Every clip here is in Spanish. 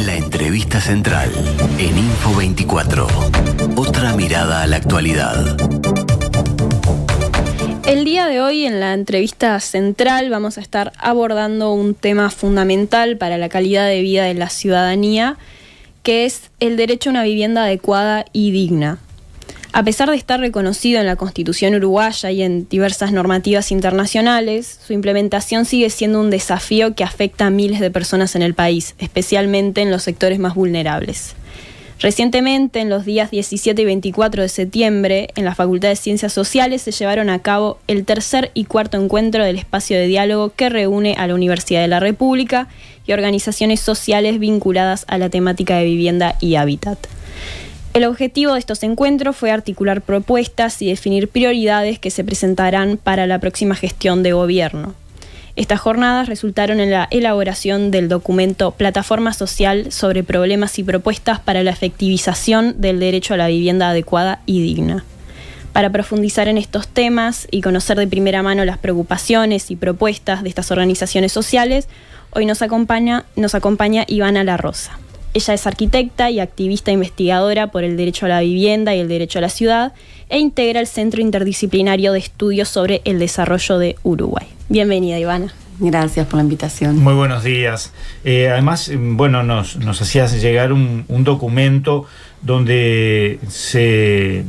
La entrevista central en Info 24. Otra mirada a la actualidad. El día de hoy en la entrevista central vamos a estar abordando un tema fundamental para la calidad de vida de la ciudadanía, que es el derecho a una vivienda adecuada y digna. A pesar de estar reconocido en la Constitución uruguaya y en diversas normativas internacionales, su implementación sigue siendo un desafío que afecta a miles de personas en el país, especialmente en los sectores más vulnerables. Recientemente, en los días 17 y 24 de septiembre, en la Facultad de Ciencias Sociales se llevaron a cabo el tercer y cuarto encuentro del espacio de diálogo que reúne a la Universidad de la República y organizaciones sociales vinculadas a la temática de vivienda y hábitat. El objetivo de estos encuentros fue articular propuestas y definir prioridades que se presentarán para la próxima gestión de gobierno. Estas jornadas resultaron en la elaboración del documento Plataforma Social sobre problemas y propuestas para la efectivización del derecho a la vivienda adecuada y digna. Para profundizar en estos temas y conocer de primera mano las preocupaciones y propuestas de estas organizaciones sociales, hoy nos acompaña Ivana La Rosa. Ella es arquitecta y activista investigadora por el derecho a la vivienda y el derecho a la ciudad e integra el Centro Interdisciplinario de Estudios sobre el Desarrollo de Uruguay. Bienvenida, Ivana. Gracias por la invitación. Muy buenos días. Además, nos hacías llegar un documento donde se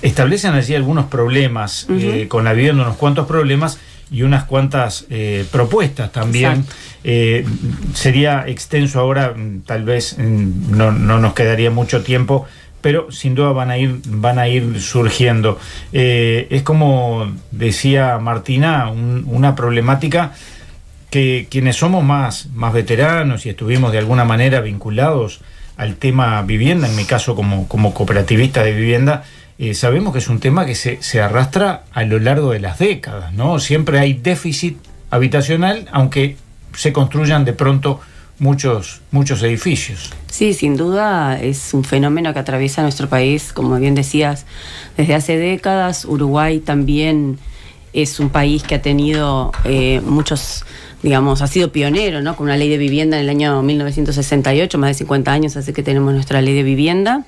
establecen allí algunos problemas con la vivienda, unos cuantos problemas y unas cuantas propuestas también. Sería extenso ahora, tal vez no nos quedaría mucho tiempo, pero sin duda van a ir surgiendo. Es como decía Martina, una problemática que quienes somos más veteranos y estuvimos de alguna manera vinculados al tema vivienda, en mi caso como cooperativista de vivienda, sabemos que es un tema que se arrastra a lo largo de las décadas, ¿no? Siempre hay déficit habitacional, aunque se construyan de pronto muchos edificios. Sí, sin duda es un fenómeno que atraviesa nuestro país, como bien decías, desde hace décadas. Uruguay también es un país que ha tenido muchos, ha sido pionero, ¿no? Con una ley de vivienda en el año 1968, más de 50 años hace que tenemos nuestra ley de vivienda.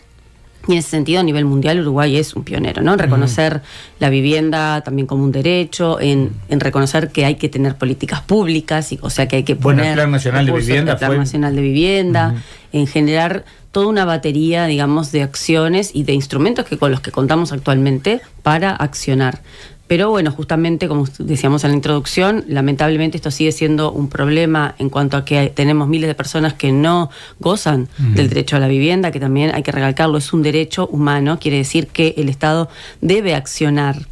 Y en ese sentido, a nivel mundial, Uruguay es un pionero, ¿no? En reconocer la vivienda también como un derecho, en reconocer que hay que tener políticas públicas, o sea que hay que poner... el Plan Nacional de Vivienda. El Plan Nacional de Vivienda, en generar toda una batería, de acciones y de instrumentos con los que contamos actualmente para accionar. Pero bueno, justamente como decíamos en la introducción, lamentablemente esto sigue siendo un problema en cuanto a que tenemos miles de personas que no gozan del derecho a la vivienda, que también hay que recalcarlo, es un derecho humano, quiere decir que el Estado debe accionar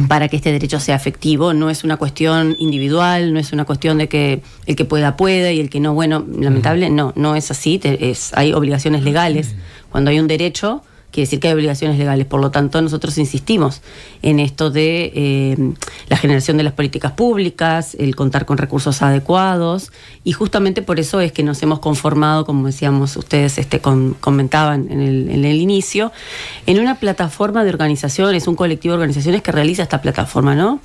para que este derecho sea efectivo. No es una cuestión individual, no es una cuestión de que el que pueda y el que no, lamentable, no es así, hay obligaciones legales. Cuando hay un derecho, quiere decir que hay obligaciones legales. Por lo tanto, nosotros insistimos en esto de la generación de las políticas públicas, el contar con recursos adecuados, y justamente por eso es que nos hemos conformado, como decíamos ustedes, comentaban en el inicio, en una plataforma de organizaciones, un colectivo de organizaciones que realiza esta plataforma, ¿no?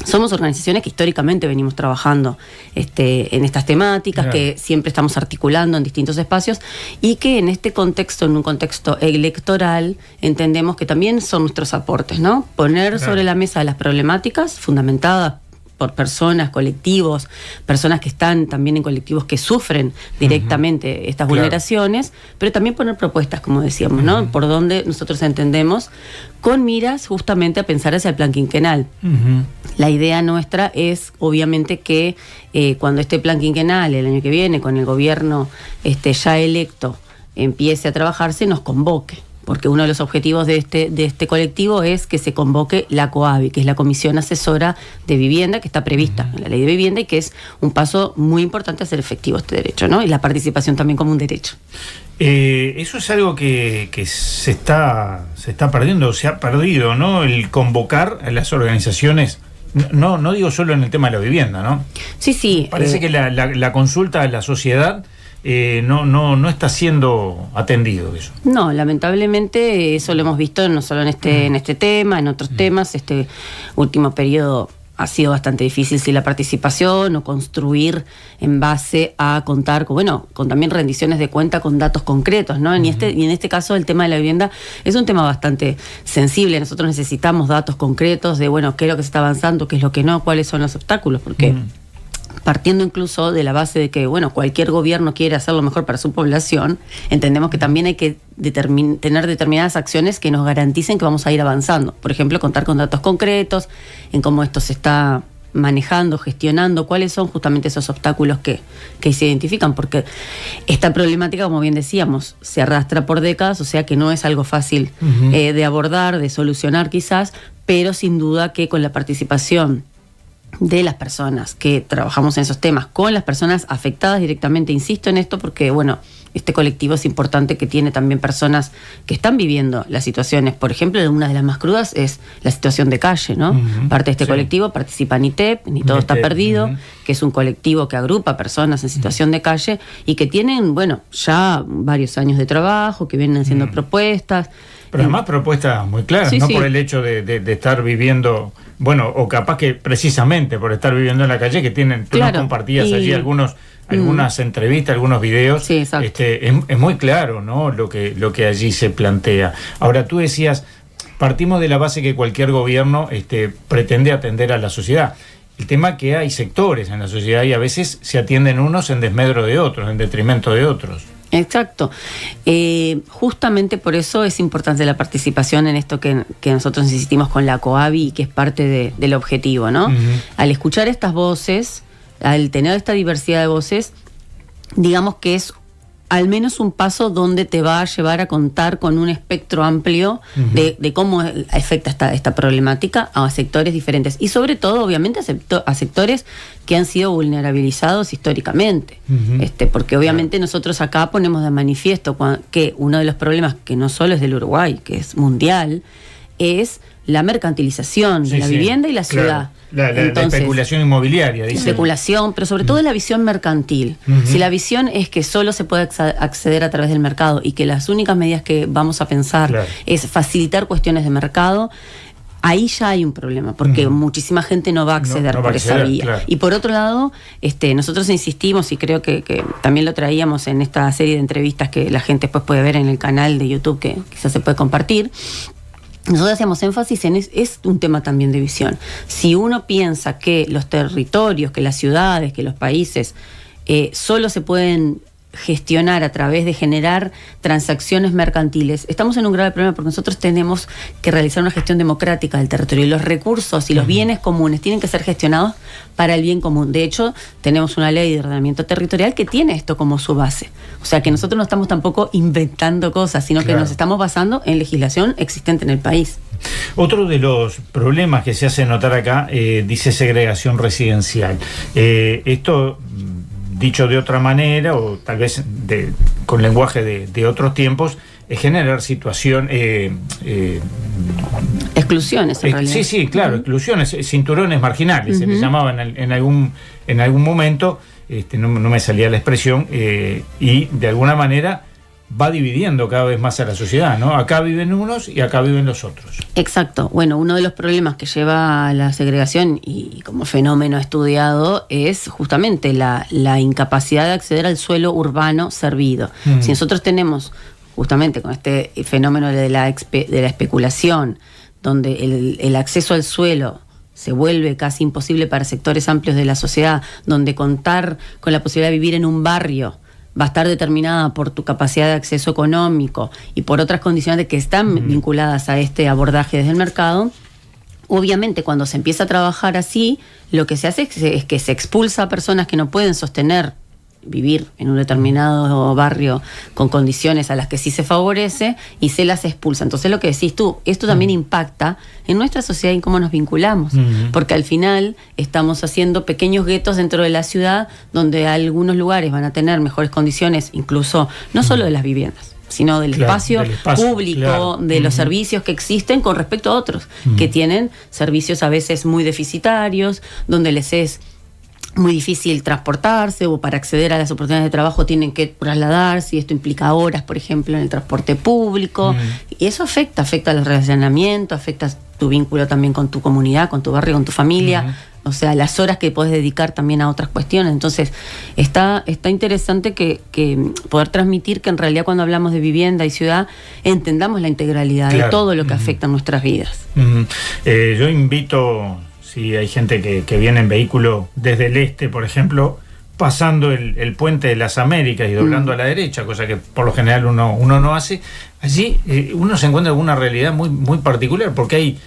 Somos organizaciones que históricamente venimos trabajando en estas temáticas, claro, que siempre estamos articulando en distintos espacios, y que en este contexto, en un contexto electoral, entendemos que también son nuestros aportes, ¿no? Poner sobre la mesa las problemáticas fundamentadas por personas, colectivos, personas que están también en colectivos que sufren directamente estas vulneraciones, pero también poner propuestas, como decíamos, ¿no? Por donde nosotros entendemos, con miras justamente a pensar hacia el plan quinquenal. La idea nuestra es, obviamente, que cuando este plan quinquenal, el año que viene, con el gobierno ya electo, empiece a trabajarse, nos convoque. Porque uno de los objetivos de este colectivo es que se convoque la COAVI, que es la Comisión Asesora de Vivienda, que está prevista en la Ley de Vivienda y que es un paso muy importante a hacer efectivo este derecho, ¿no? Y la participación también como un derecho. Eso es algo que se está perdiendo, se ha perdido, ¿no? El convocar a las organizaciones. No digo solo en el tema de la vivienda, ¿no? Sí. Parece que la consulta a la sociedad no está siendo atendido eso. No, lamentablemente eso lo hemos visto no solo en este tema, en otros temas. Este último periodo ha sido bastante difícil si la participación o construir en base a contar con también rendiciones de cuenta con datos concretos, ¿no? Y en este caso el tema de la vivienda es un tema bastante sensible. Nosotros necesitamos datos concretos de, qué es lo que se está avanzando, qué es lo que no, cuáles son los obstáculos, porque partiendo incluso de la base de que, cualquier gobierno quiere hacer lo mejor para su población, entendemos que también hay que tener determinadas acciones que nos garanticen que vamos a ir avanzando. Por ejemplo, contar con datos concretos, en cómo esto se está manejando, gestionando, cuáles son justamente esos obstáculos que se identifican, porque esta problemática, como bien decíamos, se arrastra por décadas, o sea que no es algo fácil de abordar, de solucionar quizás, pero sin duda que con la participación de las personas que trabajamos en esos temas, con las personas afectadas directamente, insisto en esto porque, este colectivo es importante, que tiene también personas que están viviendo las situaciones. Por ejemplo, una de las más crudas es la situación de calle, ¿no? Parte de este colectivo participa NITEP, Ni Todo Está Perdido, que es un colectivo que agrupa personas en situación de calle y que tienen, ya varios años de trabajo, que vienen haciendo propuestas. Pero además propuestas muy claras, no por el hecho de estar viviendo, o capaz que precisamente por estar viviendo en la calle, que tú nos compartías allí algunas entrevistas, algunos videos, es muy claro, ¿no? lo que allí se plantea. Ahora, tú decías, partimos de la base que cualquier gobierno pretende atender a la sociedad. El tema es que hay sectores en la sociedad y a veces se atienden unos en desmedro de otros, en detrimento de otros. Exacto. Justamente por eso es importante la participación en esto que nosotros insistimos con la COABI y que es parte del objetivo, ¿no? Al escuchar estas voces, al tener esta diversidad de voces, digamos que es al menos un paso donde te va a llevar a contar con un espectro amplio de cómo afecta esta problemática a sectores diferentes y sobre todo, obviamente, a sectores que han sido vulnerabilizados históricamente. Porque obviamente nosotros acá ponemos de manifiesto que uno de los problemas, que no solo es del Uruguay, que es mundial, es la mercantilización de la vivienda y la ciudad. La especulación inmobiliaria, dice. Especulación, pero sobre todo la visión mercantil. Si la visión es que solo se puede acceder a través del mercado y que las únicas medidas que vamos a pensar es facilitar cuestiones de mercado, ahí ya hay un problema, porque muchísima gente no va a acceder por esa vía. Claro. Y por otro lado, nosotros insistimos, y creo que también lo traíamos en esta serie de entrevistas que la gente después puede ver en el canal de YouTube, que quizás se puede compartir. Nosotros hacemos énfasis en es un tema también de visión. Si uno piensa que los territorios, que las ciudades, que los países solo se pueden gestionar a través de generar transacciones mercantiles, estamos en un grave problema porque nosotros tenemos que realizar una gestión democrática del territorio y los recursos y los bienes comunes tienen que ser gestionados para el bien común. De hecho, tenemos una ley de ordenamiento territorial que tiene esto como su base. O sea que nosotros no estamos tampoco inventando cosas, sino que nos estamos basando en legislación existente en el país. Otro de los problemas que se hace notar acá, dice segregación residencial. Esto, dicho de otra manera, o tal vez con lenguaje de otros tiempos, es generar situación... exclusiones, en realidad. Sí, claro, exclusiones, cinturones marginales, se les llamaba en algún momento, no me salía la expresión, y de alguna manera va dividiendo cada vez más a la sociedad, ¿no? Acá viven unos y acá viven los otros. Exacto. Bueno, uno de los problemas que lleva a la segregación y como fenómeno estudiado es justamente la incapacidad de acceder al suelo urbano servido. Si nosotros tenemos justamente con este fenómeno de la especulación, donde el acceso al suelo se vuelve casi imposible para sectores amplios de la sociedad, donde contar con la posibilidad de vivir en un barrio va a estar determinada por tu capacidad de acceso económico y por otras condiciones que están vinculadas a este abordaje desde el mercado. Obviamente, cuando se empieza a trabajar así, lo que se hace es que se expulsa a personas que no pueden sostener vivir en un determinado barrio con condiciones a las que sí se favorece y se las expulsa. Entonces, lo que decís tú, esto también impacta en nuestra sociedad y en cómo nos vinculamos, porque al final estamos haciendo pequeños guetos dentro de la ciudad donde algunos lugares van a tener mejores condiciones, incluso no solo de las viviendas, sino del espacio público, de los servicios que existen con respecto a otros, que tienen servicios a veces muy deficitarios, donde les es muy difícil transportarse o para acceder a las oportunidades de trabajo tienen que trasladarse y esto implica horas, por ejemplo, en el transporte público y eso afecta el relacionamiento, afecta tu vínculo también con tu comunidad, con tu barrio, con tu familia, o sea, las horas que podés dedicar también a otras cuestiones. Entonces, está interesante que poder transmitir que en realidad cuando hablamos de vivienda y ciudad, entendamos la integralidad de todo lo que afecta a nuestras vidas. Yo invito, si hay gente que viene en vehículo desde el este, por ejemplo, pasando el puente de las Américas y doblando a la derecha, cosa que por lo general uno no hace, allí uno se encuentra con una realidad muy, muy particular, porque hay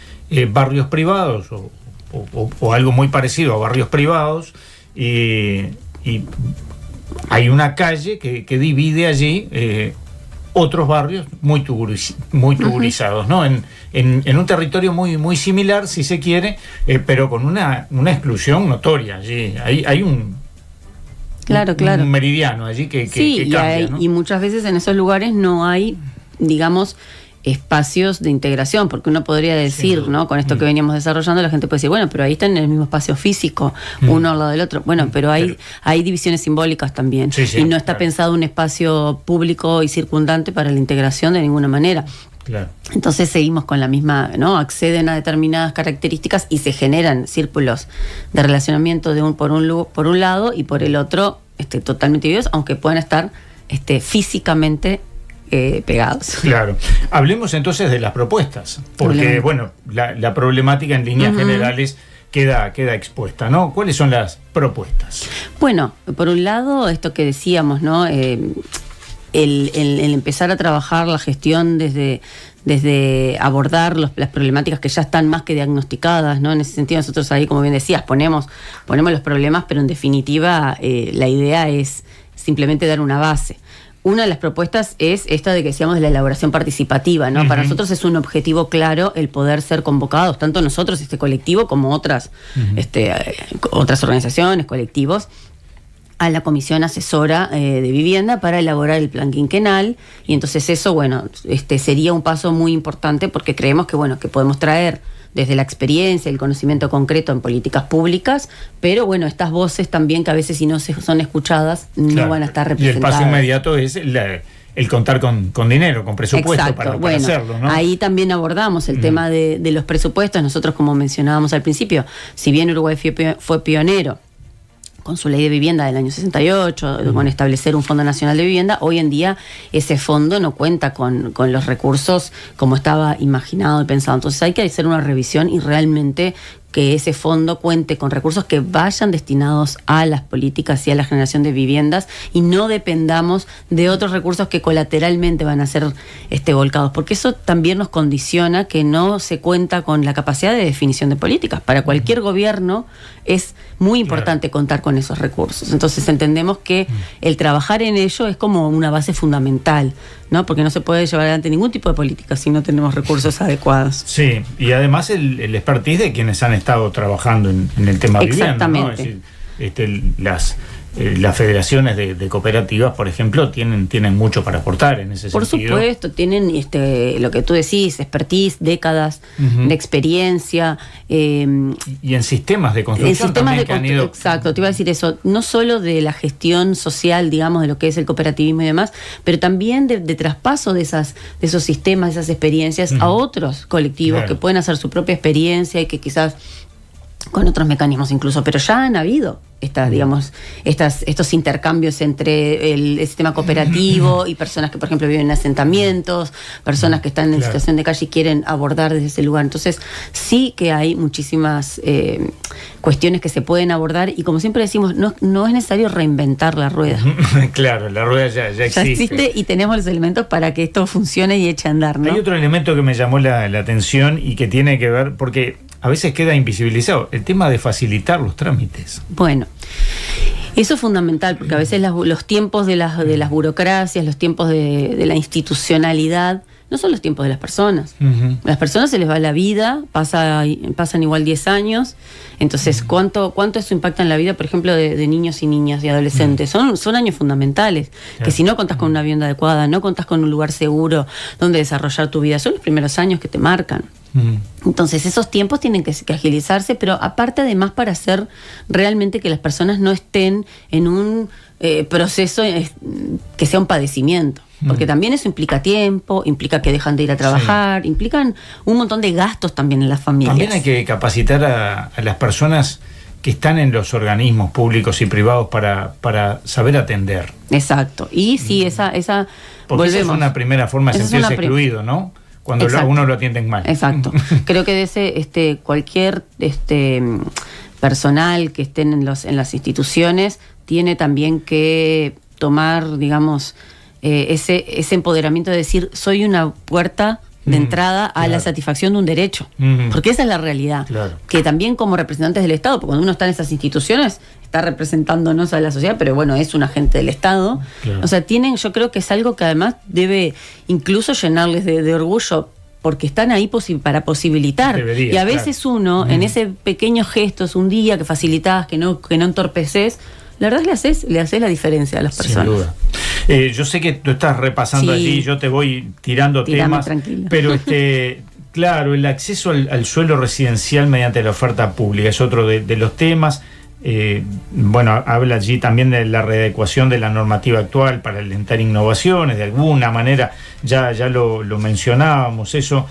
barrios privados o algo muy parecido a barrios privados, y hay una calle que divide allí otros barrios muy tugurizados, ¿no? En un territorio muy, muy similar, si se quiere, pero con una exclusión notoria. Allí hay un meridiano allí que cambia, ¿no? Y muchas veces en esos lugares no hay, digamos, espacios de integración, porque uno podría decir, ¿no? Con esto que veníamos desarrollando, la gente puede decir, bueno, pero ahí están en el mismo espacio físico, uno al lado del otro. Bueno, pero hay divisiones simbólicas también, y no está pensado un espacio público y circundante para la integración de ninguna manera. Claro. Entonces seguimos con la misma, ¿no? Acceden a determinadas características y se generan círculos de relacionamiento por un lado y por el otro totalmente divididos, aunque puedan estar físicamente pegados. Claro. Hablemos entonces de las propuestas, porque bueno, la problemática en líneas generales queda expuesta, ¿no? ¿Cuáles son las propuestas? Bueno, por un lado, esto que decíamos, ¿no? El empezar a trabajar la gestión desde abordar las problemáticas que ya están más que diagnosticadas, ¿no? En ese sentido, nosotros ahí, como bien decías, ponemos los problemas, pero en definitiva la idea es simplemente dar una base. Una de las propuestas es esta de que decíamos de la elaboración participativa, ¿no? Para nosotros es un objetivo claro el poder ser convocados, tanto nosotros, este colectivo, como otras organizaciones, colectivos, a la Comisión Asesora de Vivienda para elaborar el plan quinquenal, y entonces eso, bueno, sería un paso muy importante, porque creemos que, bueno, que podemos traer desde la experiencia, el conocimiento concreto en políticas públicas, pero bueno, estas voces también que a veces si no son escuchadas no van a estar representadas. Y el paso inmediato es el contar con dinero, con presupuesto. Para hacerlo, ¿no? Ahí también abordamos el tema de los presupuestos. Nosotros, como mencionábamos al principio, si bien Uruguay fue pionero con su ley de vivienda del año 68, con establecer un Fondo Nacional de Vivienda, hoy en día ese fondo no cuenta con los recursos como estaba imaginado y pensado. Entonces hay que hacer una revisión y realmente que ese fondo cuente con recursos que vayan destinados a las políticas y a la generación de viviendas, y no dependamos de otros recursos que colateralmente van a ser volcados, porque eso también nos condiciona que no se cuenta con la capacidad de definición de políticas. Para cualquier gobierno es muy importante contar con esos recursos. Entonces entendemos que el trabajar en ello es como una base fundamental, ¿no? Porque no se puede llevar adelante ningún tipo de política si no tenemos recursos adecuados. Sí, y además el expertise de quienes han estado trabajando en el tema de vivienda, ¿no? Es decir, las federaciones de cooperativas, por ejemplo, tienen mucho para aportar en ese sentido. Por supuesto, tienen lo que tú decís, expertise, décadas de experiencia. Y en sistemas de construcción también que han ido... Exacto, te iba a decir eso, no solo de la gestión social, digamos, de lo que es el cooperativismo y demás, pero también de traspaso de esos sistemas, de esas experiencias a otros colectivos que pueden hacer su propia experiencia y que quizás con otros mecanismos incluso, pero ya han habido estos intercambios entre el sistema cooperativo y personas que, por ejemplo, viven en asentamientos, personas que están en situación de calle y quieren abordar desde ese lugar. Entonces, sí que hay muchísimas cuestiones que se pueden abordar, y como siempre decimos, no es necesario reinventar la rueda. Claro, la rueda ya existe. Y tenemos los elementos para que esto funcione y eche a andar, ¿no? Hay otro elemento que me llamó la atención y que tiene que ver, porque a veces queda invisibilizado, el tema de facilitar los trámites. Bueno, eso es fundamental, porque a veces los tiempos de las burocracias, los tiempos de la institucionalidad, no son los tiempos de las personas. A las personas se les va la vida, pasan igual 10 años. Entonces, ¿cuánto eso impacta en la vida, por ejemplo, de niños y niñas y adolescentes? Son años fundamentales, que si no contás con una vivienda adecuada, no contás con un lugar seguro donde desarrollar tu vida, son los primeros años que te marcan. Entonces esos tiempos tienen que agilizarse, pero aparte, además, para hacer realmente que las personas no estén en un proceso que sea un padecimiento, porque también eso implica tiempo, implica que dejan de ir a trabajar, implican un montón de gastos también en las familias. También hay que capacitar a las personas que están en los organismos públicos y privados para saber atender. Exacto. Y sí, esa porque volvemos. esa es una primera forma de sentirse excluido, ¿no? Cuando uno lo atienden mal. Exacto. Creo que de ese cualquier personal que estén en las instituciones tiene también que tomar, digamos, ese empoderamiento de decir, soy una puerta de entrada a la satisfacción de un derecho. Porque esa es la realidad. Claro. Que también como representantes del Estado, porque cuando uno está en esas instituciones, está representándonos a la sociedad, pero bueno, es un agente del Estado. Claro. O sea, yo creo que es algo que además debe incluso llenarles de orgullo, porque están ahí para posibilitar. Debería, y a veces uno, en ese pequeño gestos, un día que facilitas, que no entorpeces, la verdad le haces la diferencia a las personas. Sin duda. Yo sé que tú estás repasando allí, yo te voy tirando temas, tranquilo. Pero claro, el acceso al suelo residencial mediante la oferta pública es otro de los temas. Bueno, habla allí también de la readecuación de la normativa actual para alentar innovaciones, de alguna manera, ya lo mencionábamos eso,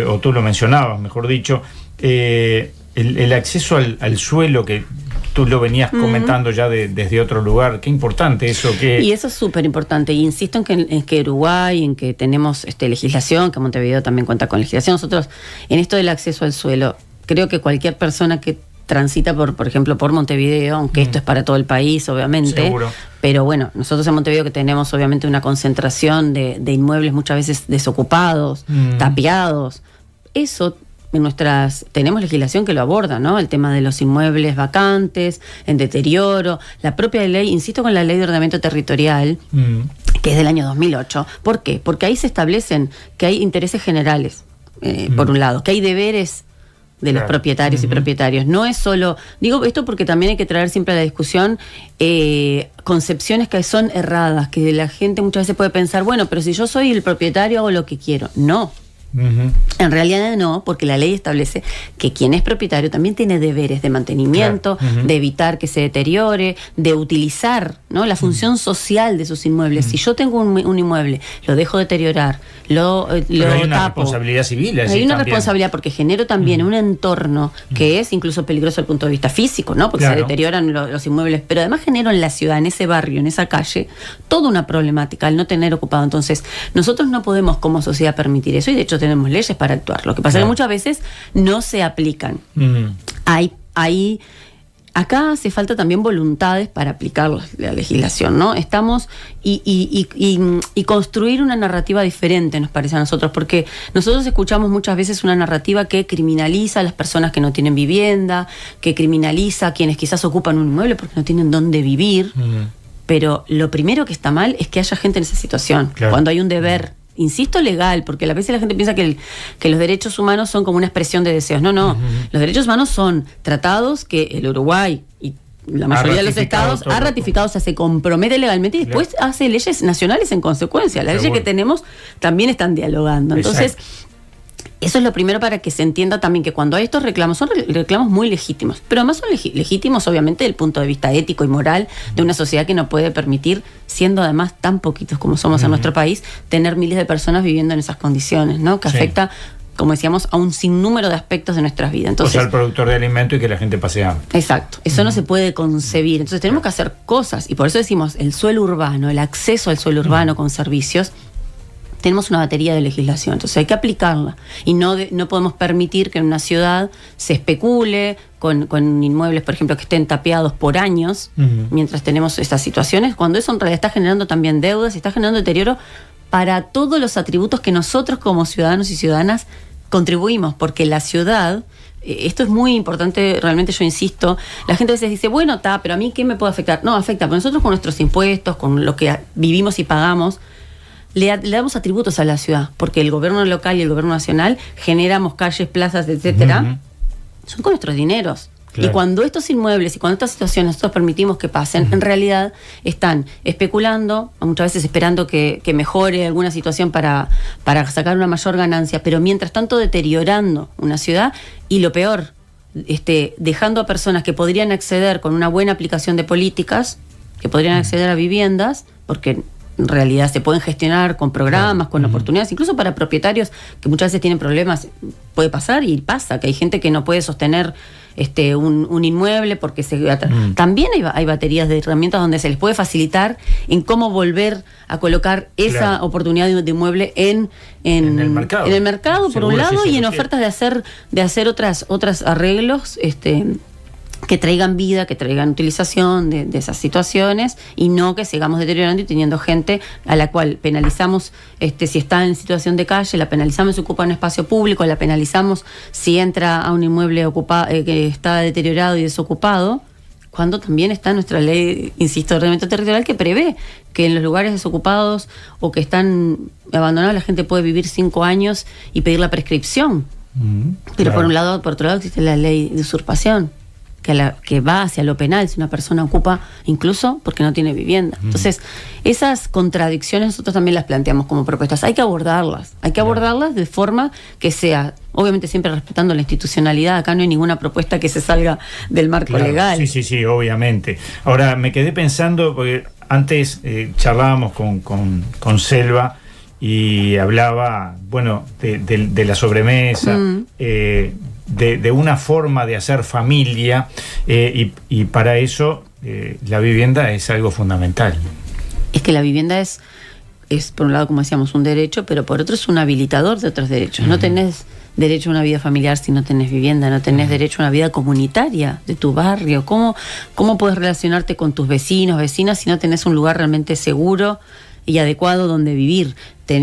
o tú lo mencionabas, mejor dicho, el acceso al suelo, que tú lo venías comentando ya desde otro lugar. Qué importante eso. Y eso es súper importante. Insisto en que Uruguay, en que tenemos legislación, que Montevideo también cuenta con legislación. Nosotros, en esto del acceso al suelo, creo que cualquier persona que transita por ejemplo, por Montevideo, aunque esto es para todo el país, obviamente. Seguro. Pero bueno, nosotros en Montevideo, que tenemos obviamente una concentración de inmuebles muchas veces desocupados, tapiados, eso tenemos legislación que lo aborda, ¿no? El tema de los inmuebles vacantes, en deterioro, la propia ley, insisto con la ley de ordenamiento territorial, que es del año 2008. ¿Por qué? Porque ahí se establecen que hay intereses generales, por un lado, que hay deberes de los propietarios y propietarios. No es solo, digo esto porque también hay que traer siempre a la discusión concepciones que son erradas, que la gente muchas veces puede pensar, bueno, pero si yo soy el propietario hago lo que quiero. No. En realidad no, porque la ley establece que quien es propietario también tiene deberes de mantenimiento, de evitar que se deteriore, de utilizar, ¿no?, la función social de sus inmuebles. Si yo tengo un inmueble, lo dejo deteriorar, lo hay una tapo, responsabilidad civil. Hay una responsabilidad porque genero también un entorno que es incluso peligroso desde el punto de vista físico, ¿no? Porque se deterioran los inmuebles, pero además genero en la ciudad, en ese barrio, en esa calle, toda una problemática al no tener ocupado. Entonces, nosotros no podemos como sociedad permitir eso, y de hecho tenemos leyes para actuar. Lo que pasa es que muchas veces no se aplican. Acá hace falta también voluntades para aplicar la legislación, ¿no? Estamos y construir una narrativa diferente, nos parece a nosotros, porque nosotros escuchamos muchas veces una narrativa que criminaliza a las personas que no tienen vivienda, que criminaliza a quienes quizás ocupan un inmueble porque no tienen dónde vivir. Pero lo primero que está mal es que haya gente en esa situación, cuando hay un deber, insisto, legal, porque a veces la gente piensa que los derechos humanos son como una expresión de deseos. No. Los derechos humanos son tratados que el Uruguay y la mayoría de los estados ha ratificado, o sea, se compromete legalmente y después hace leyes nacionales en consecuencia. Las leyes que tenemos también están dialogando. Entonces, eso es lo primero para que se entienda también que cuando hay estos reclamos, son reclamos muy legítimos, pero además son legítimos obviamente desde el punto de vista ético y moral de una sociedad que no puede permitir, siendo además tan poquitos como somos en nuestro país, tener miles de personas viviendo en esas condiciones, ¿no? Que afecta, como decíamos, a un sinnúmero de aspectos de nuestras vidas. Entonces, o sea, el productor de alimento y que la gente pase hambre. Exacto, eso no se puede concebir. Entonces tenemos que hacer cosas, y por eso decimos el suelo urbano, el acceso al suelo urbano con servicios. Tenemos una batería de legislación, entonces hay que aplicarla. Y no podemos permitir que en una ciudad se especule con inmuebles, por ejemplo, que estén tapiados por años, mientras tenemos estas situaciones, cuando eso en realidad está generando también deudas y está generando deterioro para todos los atributos que nosotros como ciudadanos y ciudadanas contribuimos, porque la ciudad, esto es muy importante, realmente yo insisto, la gente a veces dice, bueno, pero a mí ¿qué me puede afectar? No, afecta, pero nosotros con nuestros impuestos, con lo que vivimos y pagamos, le damos atributos a la ciudad, porque el gobierno local y el gobierno nacional generamos calles, plazas, etcétera, son con nuestros dineros. Claro. Y cuando estos inmuebles y cuando estas situaciones nosotros permitimos que pasen, en realidad están especulando, muchas veces esperando que mejore alguna situación para sacar una mayor ganancia, pero mientras tanto deteriorando una ciudad, y lo peor, dejando a personas que podrían acceder con una buena aplicación de políticas, que podrían acceder a viviendas, porque en realidad se pueden gestionar con programas, con oportunidades, incluso para propietarios que muchas veces tienen problemas, puede pasar y pasa, que hay gente que no puede sostener un inmueble porque también hay baterías de herramientas donde se les puede facilitar en cómo volver a colocar esa oportunidad de inmueble en el mercado. En el mercado, por un lado, y en ofertas de hacer otros arreglos que traigan vida, que traigan utilización de esas situaciones, y no que sigamos deteriorando y teniendo gente a la cual penalizamos si está en situación de calle, la penalizamos si ocupa un espacio público, la penalizamos si entra a un inmueble que está deteriorado y desocupado, cuando también está nuestra ley, insisto, de ordenamiento territorial, que prevé que en los lugares desocupados o que están abandonados la gente puede vivir 5 años y pedir la prescripción. Pero claro, por otro lado existe la ley de usurpación, que va hacia lo penal si una persona ocupa incluso porque no tiene vivienda. Entonces, esas contradicciones nosotros también las planteamos como propuestas. Hay que abordarlas de forma que sea, obviamente siempre respetando la institucionalidad. Acá no hay ninguna propuesta que se salga del marco legal. Sí, obviamente. Ahora, me quedé pensando, porque antes charlábamos con Selva y hablaba, bueno, de la sobremesa, de una forma de hacer familia, y para eso la vivienda es algo fundamental. Es que la vivienda es por un lado, como decíamos, un derecho, pero por otro es un habilitador de otros derechos. No tenés derecho a una vida familiar si no tenés vivienda, no tenés derecho a una vida comunitaria de tu barrio. ¿Cómo puedes relacionarte con tus vecinos, vecinas, si no tenés un lugar realmente seguro y adecuado donde vivir?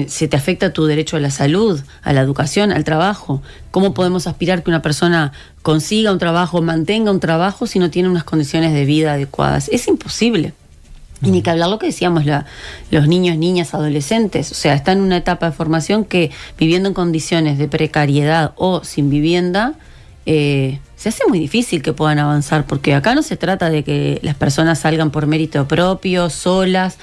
Se te afecta tu derecho a la salud, a la educación, al trabajo. ¿Cómo podemos aspirar que una persona consiga un trabajo, mantenga un trabajo si no tiene unas condiciones de vida adecuadas? Es imposible. Y ni que hablar lo que decíamos, los niños, niñas, adolescentes, o sea, están en una etapa de formación que, viviendo en condiciones de precariedad o sin vivienda, se hace muy difícil que puedan avanzar, porque acá no se trata de que las personas salgan por mérito propio, solas,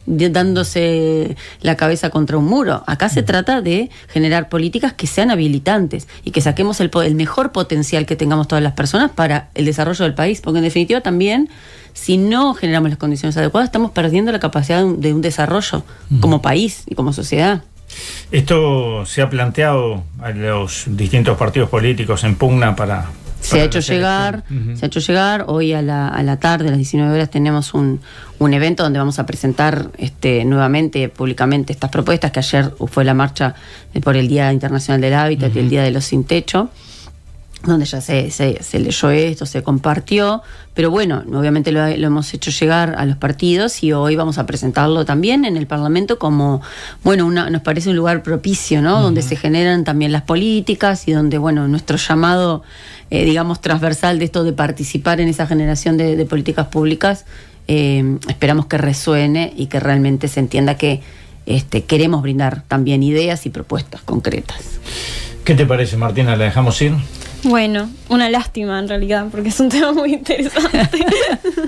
dándose la cabeza contra un muro. Acá se trata de generar políticas que sean habilitantes y que saquemos el mejor potencial que tengamos todas las personas para el desarrollo del país, porque en definitiva también, si no generamos las condiciones adecuadas, estamos perdiendo la capacidad de un desarrollo como país y como sociedad. Esto se ha planteado a los distintos partidos políticos en pugna para se ha hecho llegar. Hoy a la tarde, a las 19 horas, tenemos un evento donde vamos a presentar nuevamente, públicamente, estas propuestas, que ayer fue la marcha por el Día Internacional del Hábitat y el Día de los Sin Techo, donde ya se leyó esto, se compartió, pero bueno, obviamente lo hemos hecho llegar a los partidos y hoy vamos a presentarlo también en el Parlamento como, bueno, nos parece un lugar propicio, ¿no? Donde se generan también las políticas y donde, bueno, nuestro llamado, digamos, transversal de esto de participar en esa generación de políticas públicas, esperamos que resuene y que realmente se entienda que queremos brindar también ideas y propuestas concretas. ¿Qué te parece, Martina? ¿La dejamos ir? Bueno, una lástima en realidad, porque es un tema muy interesante.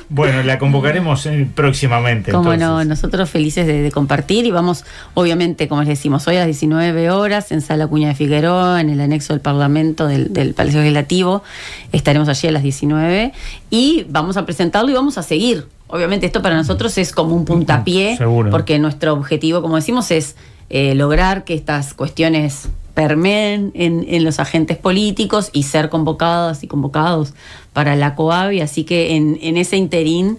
Bueno, la convocaremos próximamente. Como entonces. No, nosotros felices de compartir, y vamos, obviamente, como les decimos, hoy a las 19 horas en Sala Acuña de Figueroa, en el anexo del Parlamento del Palacio Legislativo. Estaremos allí a las 19 y vamos a presentarlo y vamos a seguir. Obviamente esto para nosotros es como un puntapié, seguro, porque nuestro objetivo, como decimos, es lograr que estas cuestiones permeen en los agentes políticos y ser convocadas y convocados para la COABI, así que en ese interín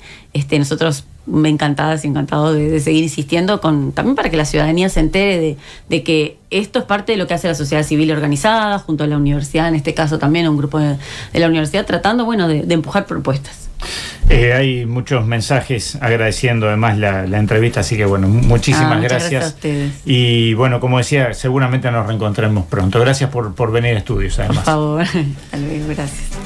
nosotros encantadas y encantados de seguir insistiendo también para que la ciudadanía se entere de que esto es parte de lo que hace la sociedad civil organizada junto a la universidad, en este caso también un grupo de la universidad, tratando, bueno, de empujar propuestas. Hay muchos mensajes agradeciendo además la entrevista, así que bueno, muchísimas gracias a ustedes. Y bueno, como decía, seguramente nos reencontraremos pronto. Gracias por venir a estudios además. Por favor, hasta luego, gracias.